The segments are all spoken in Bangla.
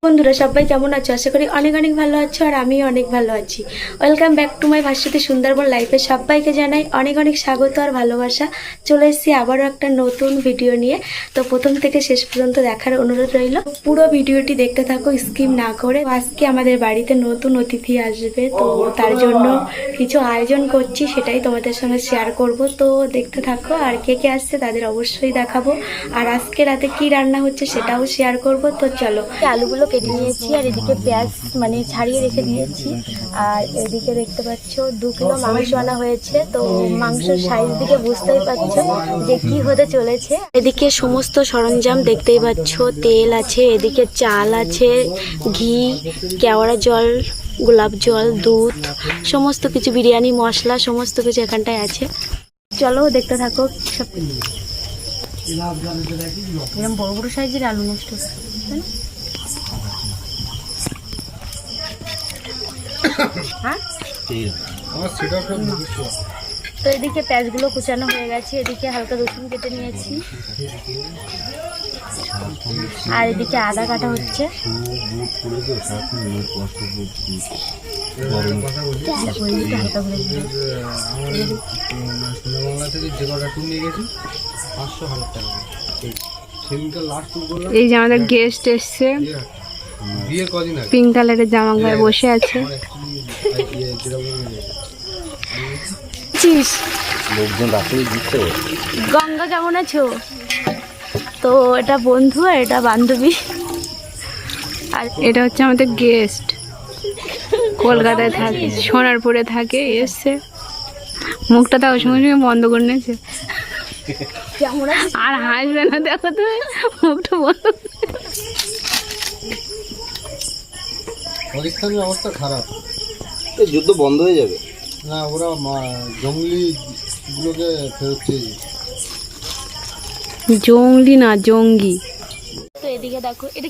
বন্ধুরা সবাই কেমন আছো? আশা করি অনেক অনেক ভালো আছো আর আমিও অনেক ভালো আছি। Welcome back to my Bhaswati Sundarban লাইফে সবাইকে জানাই অনেক অনেক স্বাগত আর ভালোবাসা। চলে এসেছি আবারও একটা নতুন ভিডিও নিয়ে। তো প্রথম থেকে শেষ পর্যন্ত দেখার অনুরোধ রইল। পুরো ভিডিওটি দেখতে থাকো স্কিপ না করে। আজকে আমাদের বাড়িতে নতুন অতিথি আসবে, তো তার জন্য কিছু আয়োজন করছি, সেটাই তোমাদের সঙ্গে শেয়ার করব। তো দেখতে থাকো, আর কে কে আসছে তাদের অবশ্যই দেখাবো। আর আজকে রাতে কি রান্না হচ্ছে সেটাও শেয়ার করব। তো চলো, আলুগুলো কেটে নিয়েছি আর এদিকে পেঁয়াজ ছাড়িয়ে রেখে দিয়েছি। আর এদিকে দেখতে পাচ্ছ 2 কিলো মাংস আনা হয়েছে। তো মাংসের সাইজ দিকে বুঝতেই পারছো যে কি হতে চলেছে। এদিকে সমস্ত সরঞ্জাম দেখতেই পাচ্ছ, তেল আছে, এদিকে চাল আছে, ঘি, কেওড়া জল, গোলাপ জল, দুধ, সমস্ত কিছু, বিরিয়ানি মশলা সমস্ত কিছু এখানটায় আছে। চলো দেখতে থাকো। সব এরকম বড় বড় সাইজের আলু নষ্ট হ্যাঁ। তো এদিকে পেঁয়াজগুলো কুচানো হয়ে গেছে, এদিকে হালকা রসুন কেটে নিয়েছি, আর এদিকে আদা কাটা হচ্ছে। এই যে আমাদের গেস্ট এসছে, পিঙ্ক কালারের জামা গায়ে বসে আছে। গঙ্গা কেমন আছো? তো এটা বন্ধু আর এটা বান্ধবী। আর এটা হচ্ছে আমাদের গেস্ট, কলকাতায় থাকে, সোনারপুরে থাকে, এসছে। মুখটা তাও সঙ্গে সঙ্গে বন্ধ করে নিয়েছে, আর হাসবে না, দেখো তুমি মুখটা বন্ধ। পাকিস্তানের অবস্থা খারাপ, যুদ্ধ বন্ধ হয়ে যাবে না ওরা জঙ্গলি গুলোকে ফেরত চেয়ে। জঙ্গলি না, জঙ্গি। তো এদিকে দেখো, এটা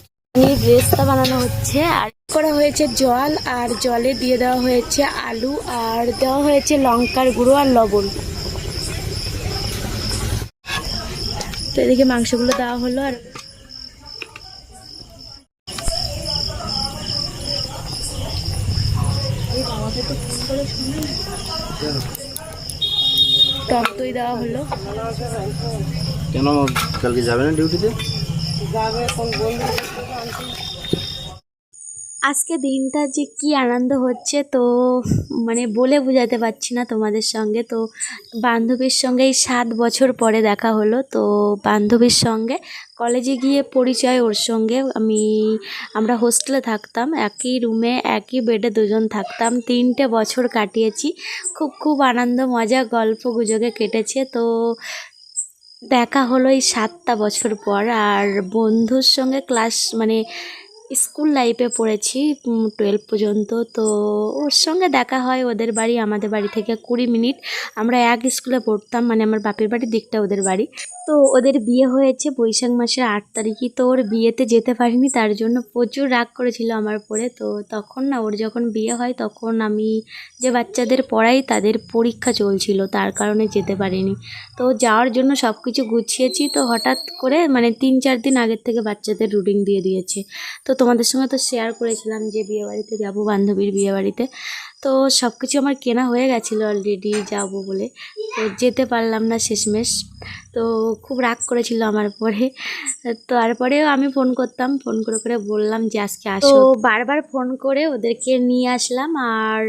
রেস্তা বানানো হচ্ছে, আর করা হয়েছে জল, আর জলে দিয়ে দেওয়া হয়েছে আলু, আর দেওয়া হয়েছে লঙ্কার গুঁড়ো আর লবণ। তো এদিকে মাংসগুলো দেওয়া হলো, আর টক দই দেওয়া হলো। কেন কালকে যাবে না ডিউটিতে? আজকে দিনটা যে কি আনন্দ হচ্ছে, তো বলে বোঝাতে পারছি না তোমাদের সঙ্গে। তো বান্ধবীর সঙ্গে এই 7 বছর পরে দেখা হলো। তো বান্ধবীর সঙ্গে কলেজে গিয়ে পরিচয় ওর সঙ্গে। আমরা হোস্টেলে থাকতাম, একই রুমে একই বেডে দুজন থাকতাম, 3টে বছর কাটিয়েছি। খুব খুব আনন্দ মজা গল্প গুজবে কেটেছে। তো দেখা হলো এই 7টা বছর পর। আর বন্ধুর সঙ্গে ক্লাস স্কুল লাইফে পড়েছি 12 পর্যন্ত। তো ওর সঙ্গে দেখা হয়, ওদের বাড়ি আমাদের বাড়ি থেকে 20 মিনিট। আমরা এক স্কুলে পড়তাম, আমার বাপের বাড়ির দিকটা ওদের বাড়ি। তো ওদের বিয়ে হয়েছে বৈশাখ মাসের 8 তারিখই। তো ওর বিয়েতে যেতে পারিনি, তার জন্য প্রচুর রাগ করেছিল আমার পরে। তো তখন ওর যখন বিয়ে হয়, তখন আমি যে বাচ্চাদের পড়াই তাদের পরীক্ষা চলছিল, তার কারণে যেতে পারিনি। তো যাওয়ার জন্য সব কিছু গুছিয়েছি, তো হঠাৎ করে 3-4 দিন আগের থেকে বাচ্চাদের রুটিন দিয়ে দিয়েছে। তো তোমাদের সঙ্গে তো শেয়ার করেছিলাম যে বিয়েবাড়িতে যাব, বান্ধবীর বিয়েবাড়িতে। তো সব কিছু আমার কেনা হয়ে গেছিলো অলরেডি, যাব বলে, তো যেতে পারলাম না শেষমেশ। তো খুব রাগ করেছিল আমার পরে। তো তারপরেও আমি ফোন করতাম, ফোন করে করে বললাম যে আজকে আসো। তো বারবার ফোন করে ওদেরকে নিয়ে আসলাম। আর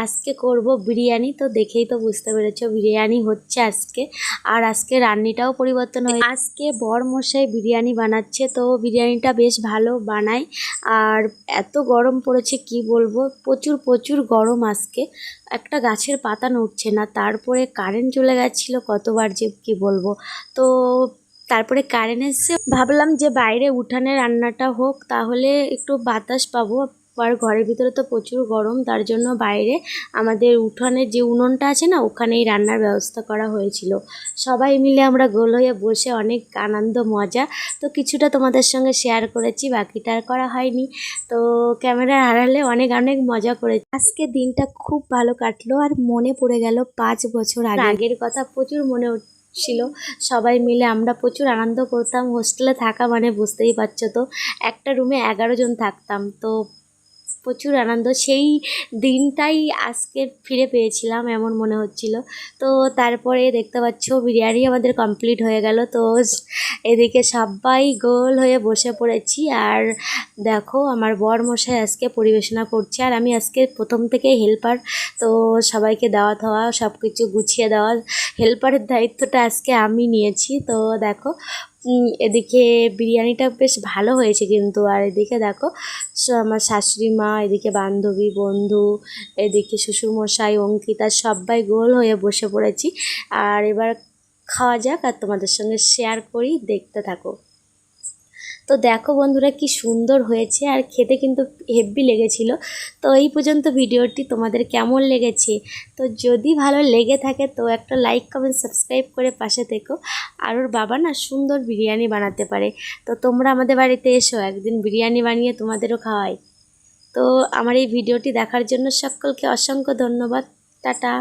আজকে করব বিরিয়ানি। তো দেখেই তো বুঝতে পেরেছো বিরিয়ানি হচ্ছে আজকে। আর আজকে রান্নিটাও পরিবর্তন হয়ে, আজকে বরমশাই বিরিয়ানি বানাচ্ছে। তো বিরিয়ানিটা বেশ ভালো বানায়। আর এত গরম পড়েছে কি বলবো, প্রচুর প্রচুর গরম আজকে। একটা গাছের পাতা নড়ছে না, তারপরে কারেন্ট চলে গেছিলো কতবার যে কি বলবো। তো তারপরে কারেন্ট এসে ভাবলাম যে বাইরে উঠানে রান্নাটা হোক, তাহলে একটু বাতাস পাবো। আর ঘরের ভিতরে তো প্রচুর গরম, তার জন্য বাইরে আমাদের উঠানের যে উনুনটা আছে না, ওখানেই রান্নার ব্যবস্থা করা হয়েছিল। সবাই মিলে আমরা গোল হয়ে বসে অনেক আনন্দ মজা। তো কিছুটা তোমাদের সঙ্গে শেয়ার করেছি, বাকিটা আর করা হয়নি। তো ক্যামেরার আড়ালে অনেক অনেক মজা করেছি। আজকে দিনটা খুব ভালো কাটলো, আর মনে পড়ে গেল 5 বছর আগের কথা, প্রচুর মনে ছিল, সবাই মিলে আমরা প্রচুর আনন্দ করতাম। হোস্টেলে থাকা মানে বুঝতেই পারছো তো, একটা রুমে 11 জন থাকতাম, তো প্রচুর আনন্দ। সেই দিনটাই আজকে ফিরে পেয়েছিলাম এমন মনে হচ্ছিল। তো তারপরে দেখতে পাচ্ছ বিরিয়ানি আমাদের কমপ্লিট হয়ে গেল। তো এদিকে সবাই গোল হয়ে বসে পড়েছি, আর দেখো আমার বরমশাই আজকে পরিবেশনা করছে, আর আমি আজকে প্রথম থেকে হেল্পার। তো সবাইকে দেওয়া থাওয়া সব কিছু গুছিয়ে দেওয়া, হেল্পারের দায়িত্বটা আজকে আমি নিয়েছি। তো দেখো এদিকে বিরিয়ানিটা বেশ ভালো হয়েছে কিন্তু, আর এদিকে দেখো আমার শাশুড়ি মা, এদিকে বান্ধবী, বন্ধু, এদিকে শ্বশুরমশাই, অঙ্কিতা, সবাই গোল হয়ে বসে পড়েছি। আর এবার খাওয়া যাক, আর তোমাদের সঙ্গে শেয়ার করি, দেখতে থাকো। তো দেখো বন্ধুরা কি সুন্দর হয়েছে, আর খেতে কিন্তু হেভি লেগেছিল। তো এই পর্যন্ত ভিডিওটি তোমাদের কেমন লেগেছে, তো যদি ভালো লেগে থাকে তো একটা লাইক, কমেন্ট, সাবস্ক্রাইব করে পাশে থেকো। আর ওর বাবা না সুন্দর বিরিয়ানি বানাতে পারে, তো তোমরা আমাদের বাড়িতে এসো, একদিন বিরিয়ানি বানিয়ে তোমাদেরও খাওয়াই। তো আমার এই ভিডিওটি দেখার জন্য সকলকে অসংখ্য ধন্যবাদ। টাটা।